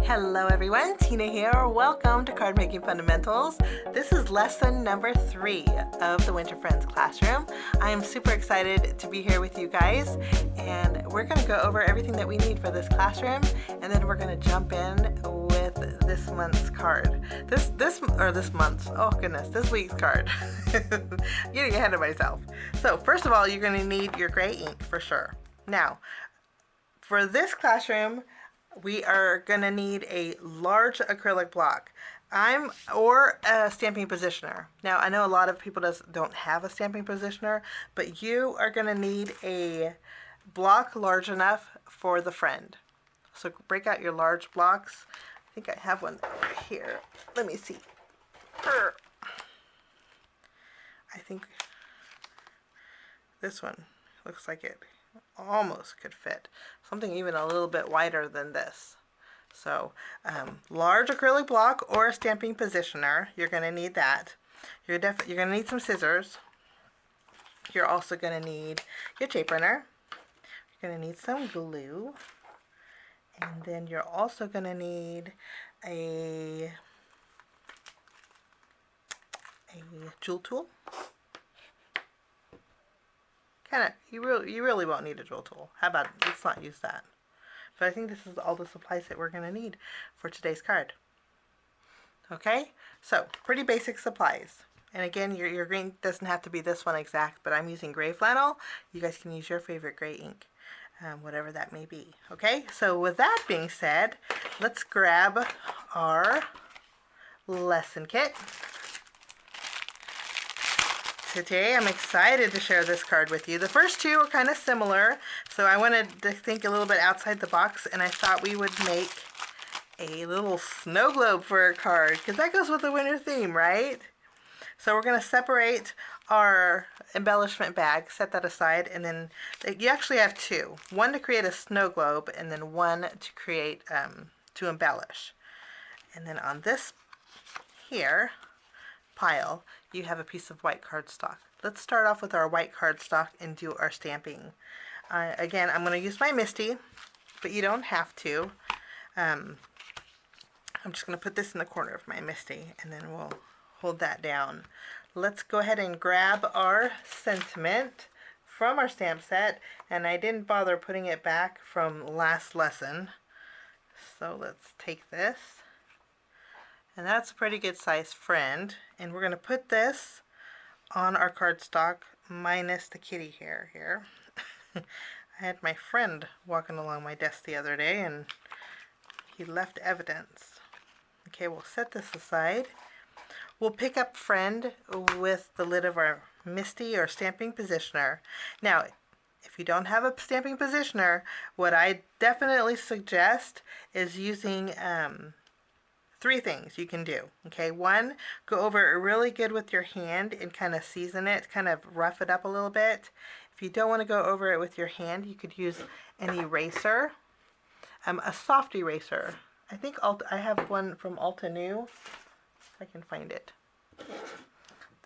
Hello everyone, Tina here. Welcome to Card Making Fundamentals. This is lesson number 3 of the Winter Friends classroom. I am super excited to be here with you guys, and we're going to go over everything that we need for this classroom, and then we're going to jump in with this month's card. This week's card. Getting ahead of myself. So first of all, you're going to need your gray ink for sure. Now, for this classroom, we are going to need a large acrylic block or a stamping positioner. Now, I know a lot of people don't have a stamping positioner, but you are going to need a block large enough for the friend. So break out your large blocks. I think I have one over here. Let me see. I think this one looks like it almost could fit. Something even a little bit wider than this. So large acrylic block or a stamping positioner, you're going to need that. You're going to need some scissors. You're also going to need your tape runner. You're going to need some glue. And then you're also going to need a jewel tool. You really won't need a jewel tool. How about let's not use that. But I think this is all the supplies that we're going to need for today's card. Okay, so pretty basic supplies. And again, your green doesn't have to be this one exact, but I'm using gray flannel. You guys can use your favorite gray ink, whatever that may be. Okay, so with that being said, let's grab our lesson kit. Today I'm excited to share this card with you. The first two are kind of similar, so I wanted to think a little bit outside the box, and I thought we would make a little snow globe for our card, because that goes with the winter theme, right? So we're going to separate our embellishment bag, set that aside, and then you actually have two. One to create a snow globe, and then one to create, to embellish. And then on this here pile, you have a piece of white cardstock. Let's start off with our white cardstock and do our stamping. Again, I'm going to use my Misty, but you don't have to. I'm just going to put this in the corner of my Misty, and then we'll hold that down. Let's go ahead and grab our sentiment from our stamp set, and I didn't bother putting it back from last lesson. So let's take this. And that's a pretty good size friend. And we're going to put this on our cardstock minus the kitty hair here. I had my friend walking along my desk the other day and he left evidence. Okay, we'll set this aside. We'll pick up friend with the lid of our Misty or stamping positioner. Now, if you don't have a stamping positioner, what I definitely suggest is using 3 things you can do. Okay, 1, go over it really good with your hand and kind of season it, kind of rough it up a little bit. If you don't want to go over it with your hand, you could use an eraser, a soft eraser. I think I have one from Ulta New, if I can find it.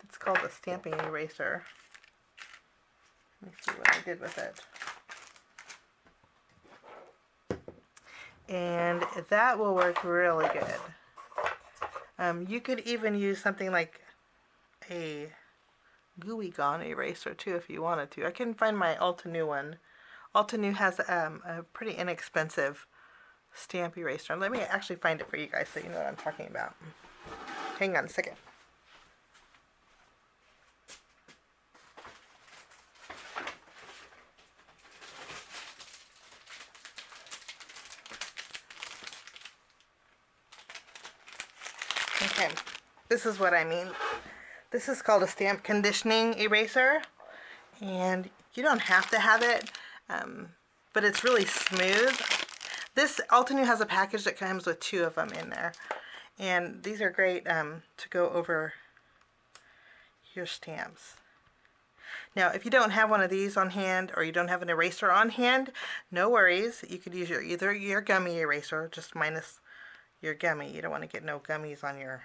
It's called a stamping eraser. Let me see what I did with it. And that will work really good. You could even use something like a gooey gone eraser too if you wanted to. I couldn't find my Ulta New one. Ulta New has a pretty inexpensive stamp eraser. Let me actually find it for you guys so you know what I'm talking about. Hang on a second. Okay, this is what I mean. This is called a stamp conditioning eraser, and you don't have to have it, but it's really smooth. This Ulta New has a package that comes with 2 of them in there, and these are great to go over your stamps. Now, if you don't have one of these on hand, or you don't have an eraser on hand, no worries. You could use either your gummy eraser, just minus your gummy. You don't want to get no gummies on your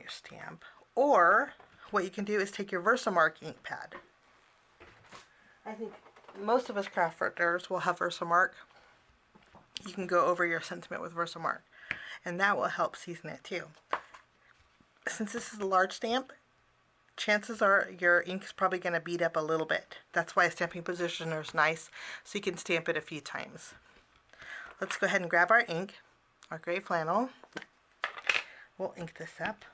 stamp. Or what you can do is take your Versamark ink pad. I think most of us crafters will have Versamark. you can go over your sentiment with Versamark, and that will help season it too. Since this is a large stamp, chances are your ink is probably going to bead up a little bit. That's why a stamping positioner is nice, so you can stamp it a few times. Let's go ahead and grab our ink, our gray flannel. We'll ink this up.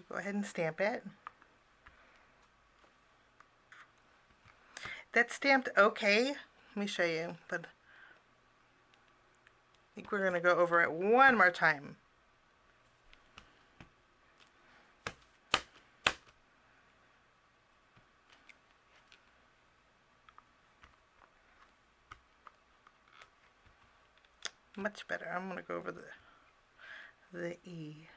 Go ahead and stamp it. That's stamped okay. Let me show you, but I think we're going to go over it one more time. Much better. I'm going to go over the E.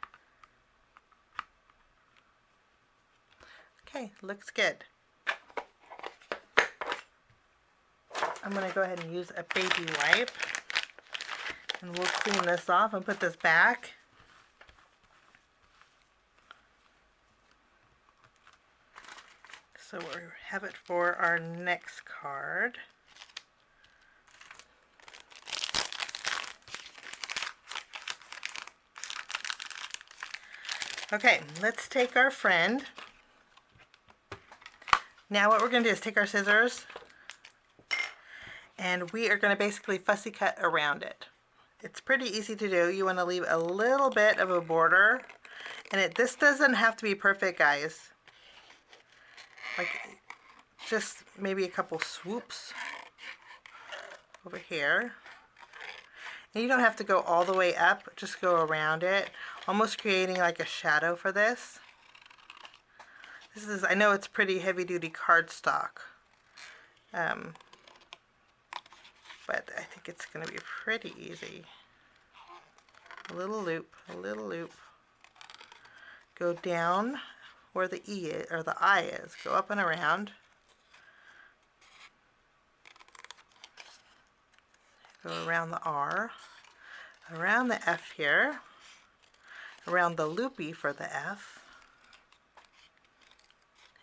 Okay, looks good. I'm going to go ahead and use a baby wipe, and we'll clean this off and put this back. So we'll have it for our next card. Okay, let's take our friend. Now what we're going to do is take our scissors, and we are going to basically fussy cut around it. It's pretty easy to do. You want to leave a little bit of a border, and this doesn't have to be perfect, guys. Like just maybe a couple swoops over here. And you don't have to go all the way up, just go around it, almost creating like a shadow for this. This is, I know it's pretty heavy duty cardstock, but I think it's going to be pretty easy. A little loop, a little loop. Go down where the E is, or the I is. Go up and around. Go around the R, around the F here, around the loopy for the F.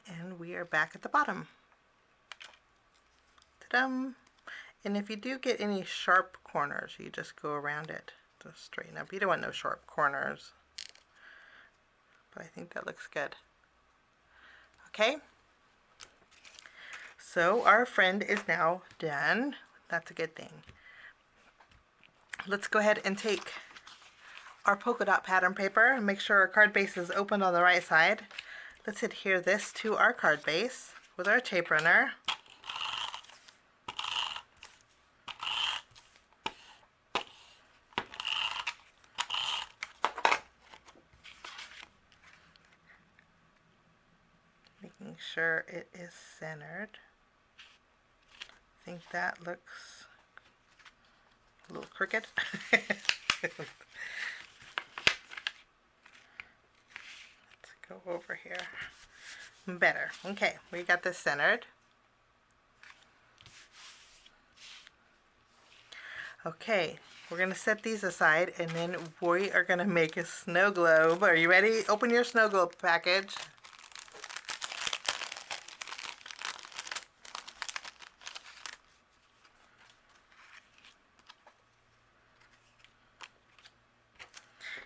And we are back at the bottom. Ta-dum! And if you do get any sharp corners, you just go around it to straighten up. You don't want no sharp corners. But I think that looks good. Okay. So our friend is now done. That's a good thing. Let's go ahead and take our polka dot pattern paper and make sure our card base is open on the right side. Let's adhere this to our card base with our tape runner. Making sure it is centered. I think that looks a little crooked. Let's go over here. Better. Okay, we got this centered. Okay, we're going to set these aside, and then we are going to make a snow globe. Are you ready? Open your snow globe package.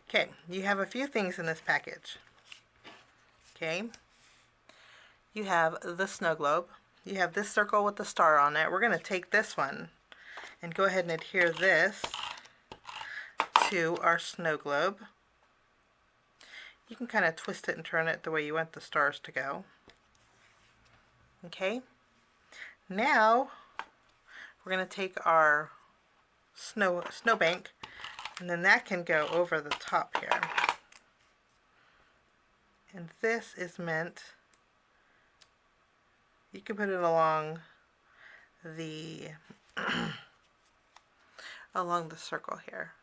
Okay, you have a few things in this package. Okay, you have the snow globe. You have this circle with the star on it. We're going to take this one and go ahead and adhere this to our snow globe. You can kind of twist it and turn it the way you want the stars to go. Okay, now we're going to take our snowbank, and then that can go over the top here. And this is meant, you can put it along the along the circle here.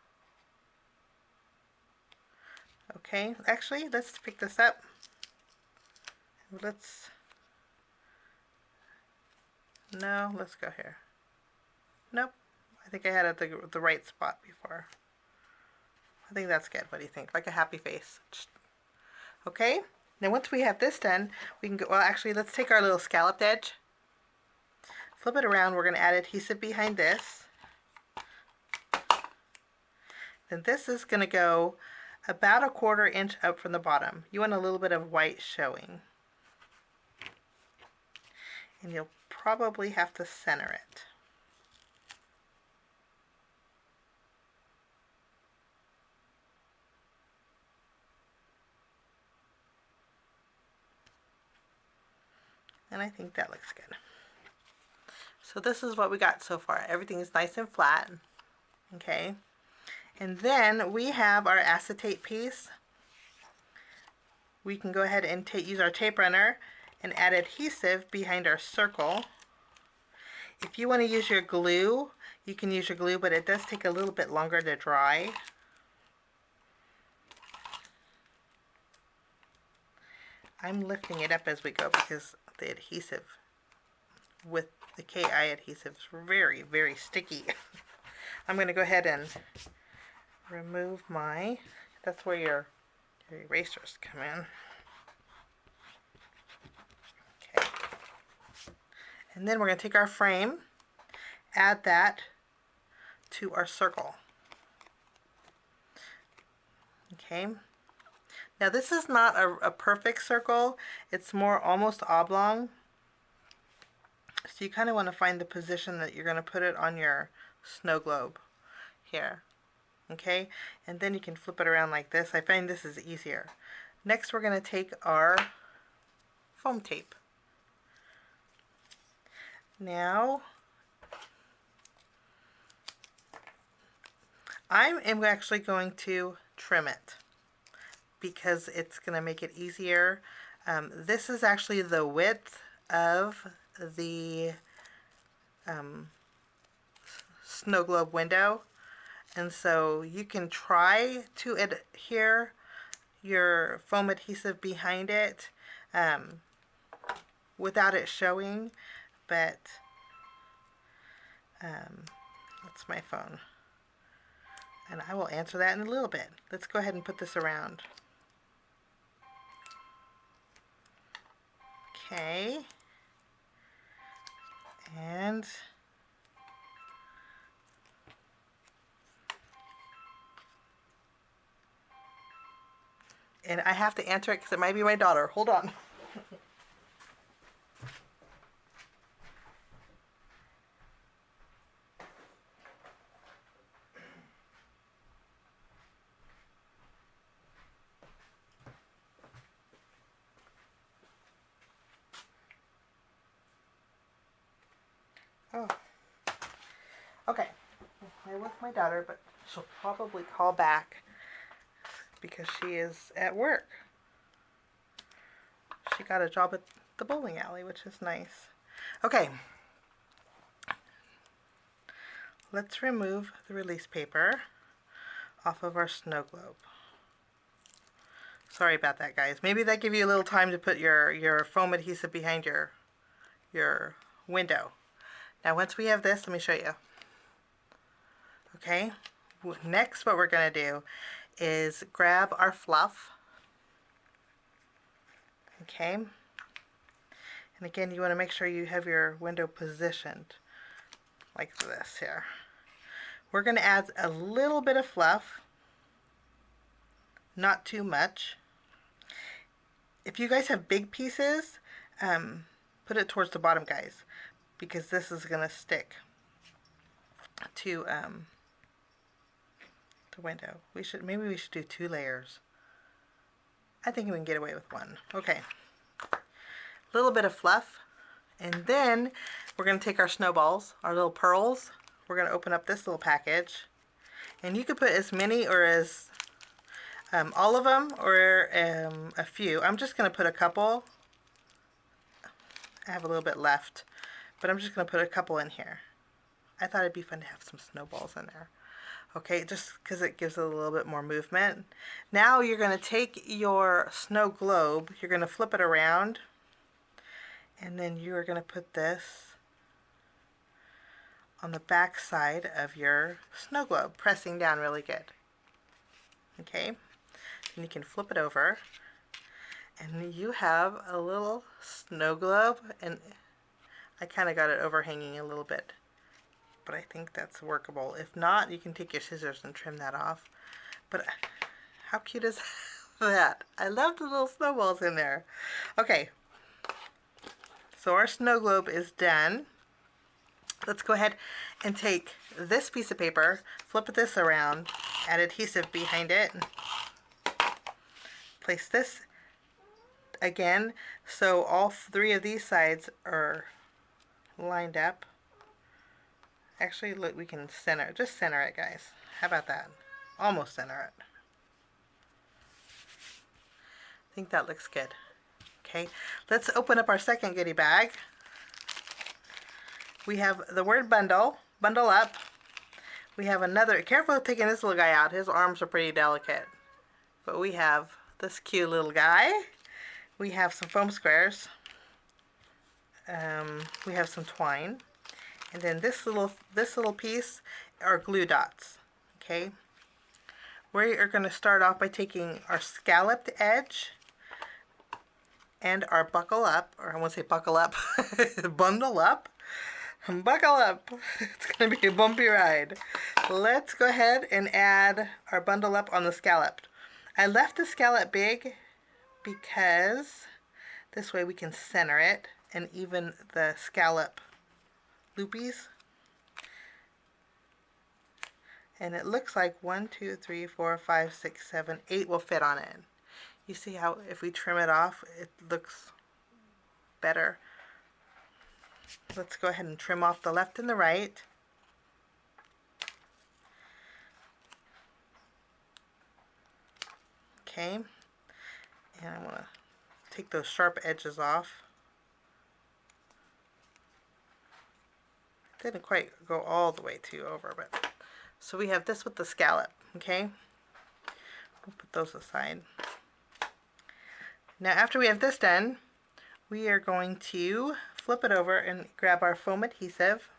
Okay, actually, let's pick this up. Let's go here. Nope, I think I had it at the right spot before. I think that's good. What do you think? Like a happy face. Okay, now once we have this done, we can go, well actually let's take our little scalloped edge, flip it around, we're going to add adhesive behind this. Then this is going to go about a 1/4 inch up from the bottom. You want a little bit of white showing. And you'll probably have to center it. And I think that looks good. So this is what we got so far. Everything is nice and flat. Okay. And then we have our acetate piece. We can go ahead and use our tape runner and add adhesive behind our circle. If you want to use your glue, you can use your glue, but it does take a little bit longer to dry. I'm lifting it up as we go because the adhesive with the KI adhesive is very, very sticky. I'm going to go ahead and remove that's where your erasers come in. Okay. And then we're going to take our frame, add that to our circle. Okay. Now this is not a perfect circle, it's more almost oblong. So you kind of want to find the position that you're going to put it on your snow globe here. Okay, and then you can flip it around like this. I find this is easier. Next we're going to take our foam tape. Now I am actually going to trim it because it's going to make it easier. This is actually the width of the snow globe window, and so you can try to adhere your foam adhesive behind it without it showing, but that's my phone, and I will answer that in a little bit. Let's go ahead and put this around. Okay. And I have to answer it because it might be my daughter. Hold on. Oh. Okay. I with my daughter, but she'll probably call back because she is at work. She got a job at the bowling alley, which is nice. Okay. Let's remove the release paper off of our snow globe. Sorry about that, guys. Maybe that give you a little time to put your foam adhesive behind your window. Now once we have this, let me show you. Okay, next what we're going to do is grab our fluff. Okay, and again you want to make sure you have your window positioned like this here. We're going to add a little bit of fluff, not too much. If you guys have big pieces, put it towards the bottom, guys, because this is going to stick to the window. Maybe we should do 2 layers. I think we can get away with 1. Okay. A little bit of fluff, and then we're going to take our snowballs, our little pearls. We're going to open up this little package, and you could put as many or as all of them or a few. I'm just going to put a couple. I have a little bit left, but I'm just going to put a couple in here. I thought it'd be fun to have some snowballs in there. Okay, just because it gives it a little bit more movement. Now you're going to take your snow globe, you're going to flip it around, and then you are going to put this on the back side of your snow globe, pressing down really good. Okay, and you can flip it over, and you have a little snow globe, and I kind of got it overhanging a little bit, but I think that's workable. If not, you can take your scissors and trim that off. But how cute is that? I love the little snowballs in there. Okay, so our snow globe is done. Let's go ahead and take this piece of paper, flip this around, add adhesive behind it, place this again so all three of these sides are lined up. Actually, look, we can just center it, guys. How about that? Almost center it. I think that looks good. Okay, let's open up our second goodie bag. We have the word bundle, bundle up. We have another, careful taking this little guy out. His arms are pretty delicate. But we have this cute little guy. We have some foam squares. We have some twine. And then this little piece are glue dots. Okay. We are going to start off by taking our scalloped edge and our buckle up, or I won't say buckle up, bundle up. Buckle up. It's going to be a bumpy ride. Let's go ahead and add our bundle up on the scalloped. I left the scallop big because this way we can center it and even the scallop loopies. And it looks like 1, 2, 3, 4, 5, 6, 7, 8 will fit on it. You see how if we trim it off, it looks better. Let's go ahead and trim off the left and the right. Okay, and I want to take those sharp edges off. Didn't quite go all the way over, but so we have this with the scallop. Okay, we'll put those aside. Now after we have this done, we are going to flip it over and grab our foam adhesive.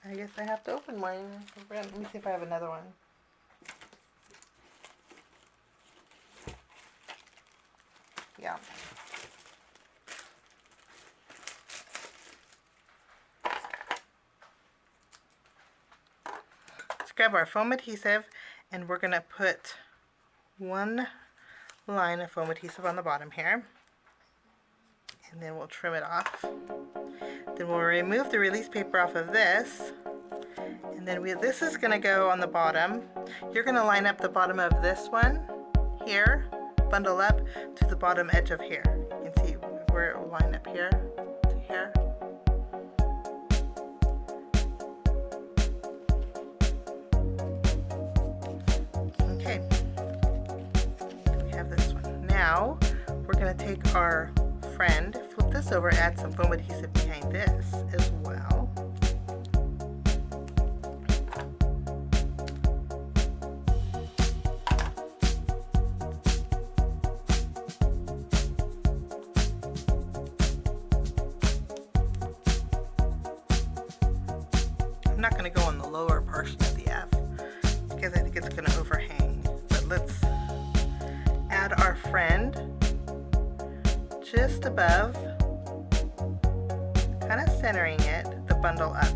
I guess I have to open mine. Let me see if I have another one. Yeah. Let's grab our foam adhesive and we're going to put one line of foam adhesive on the bottom here. And then we'll trim it off. Then we'll remove the release paper off of this. And then this is going to go on the bottom. You're going to line up the bottom of this one here, bundle up to the bottom edge of here. You can see where it will line up here to here. Okay, we have this one. Now we're going to take our friend, flip this over, add some foam adhesive behind this as well. I'm not going to go on the lower portion of the F because I think it's going to overhang. But let's add our friend just above, kind of centering it, the bundle up.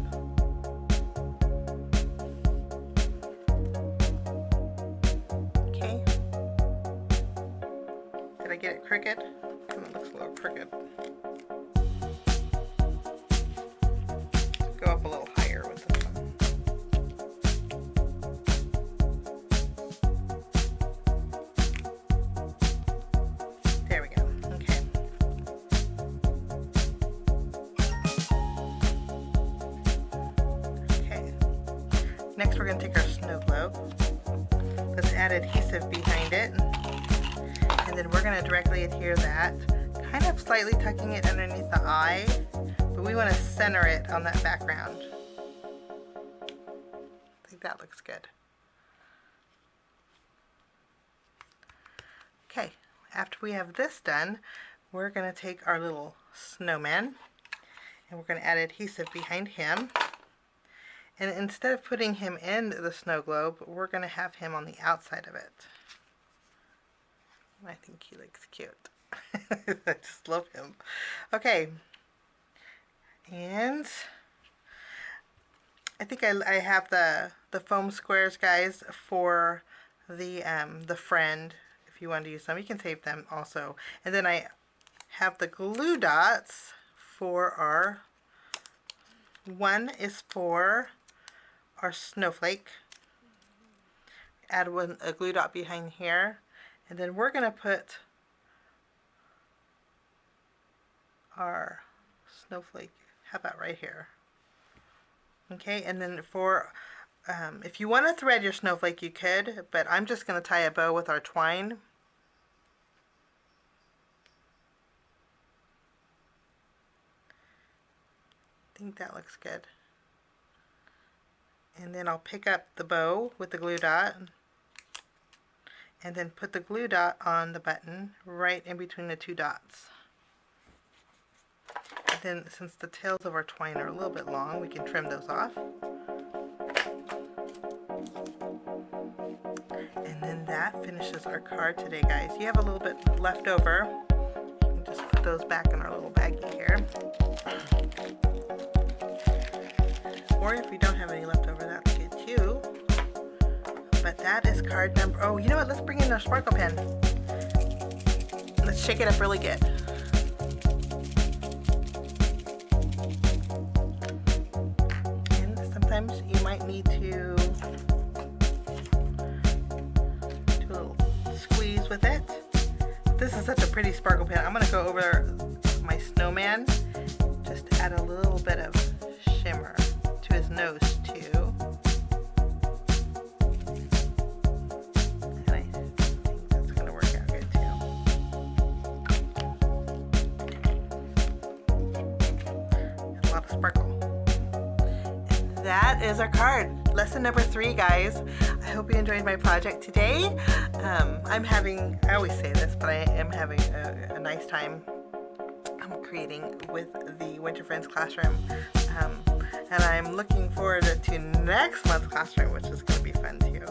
Okay. Did I get it crooked? Kind of looks a little crooked. Go up a little higher with this one. There we go. Okay. Okay. Next we're going to take our snow globe. Let's add adhesive behind it. And then we're going to directly adhere that, kind of slightly tucking it underneath the eye. But we want to center it on that background. I think that looks good. Okay, after we have this done, we're going to take our little snowman and we're going to add adhesive behind him. And instead of putting him in the snow globe, we're going to have him on the outside of it. I think he looks cute. I just love him. Okay. And I think I have the foam squares, guys, for the friend. If you want to use them, you can save them also. And then I have the glue dots for our, one is for our snowflake. Add a glue dot behind here. And then we're going to put our snowflake, how about right here? Okay, and then for, if you want to thread your snowflake, you could, but I'm just going to tie a bow with our twine. I think that looks good. And then I'll pick up the bow with the glue dot and then put the glue dot on the button right in between the two dots. And then since the tails of our twine are a little bit long, we can trim those off. And then that finishes our card today, guys. You have a little bit left over. You can just put those back in our little baggie here. Or if you don't have any left over, that's good too. But that is card number, oh, you know what? Let's bring in our sparkle pen. Let's shake it up really good. And sometimes you might need to do a little squeeze with it. This is such a pretty sparkle pen. I'm going to go over my snowman. Just add a little bit of shimmer to his nose too. And I think that's going to work out good too. And a lot of sparkle. And that is our card. Lesson number 3, guys. I hope you enjoyed my project today. I always say this, but I am having a nice time creating with the Winter Friends classroom. And I'm looking forward to next month's classroom, which is going to be fun too.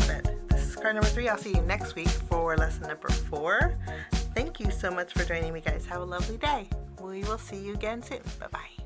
But this is card number 3. I'll see you next week for lesson number 4. Thank you so much for joining me, guys. Have a lovely day. We will see you again soon. Bye-bye.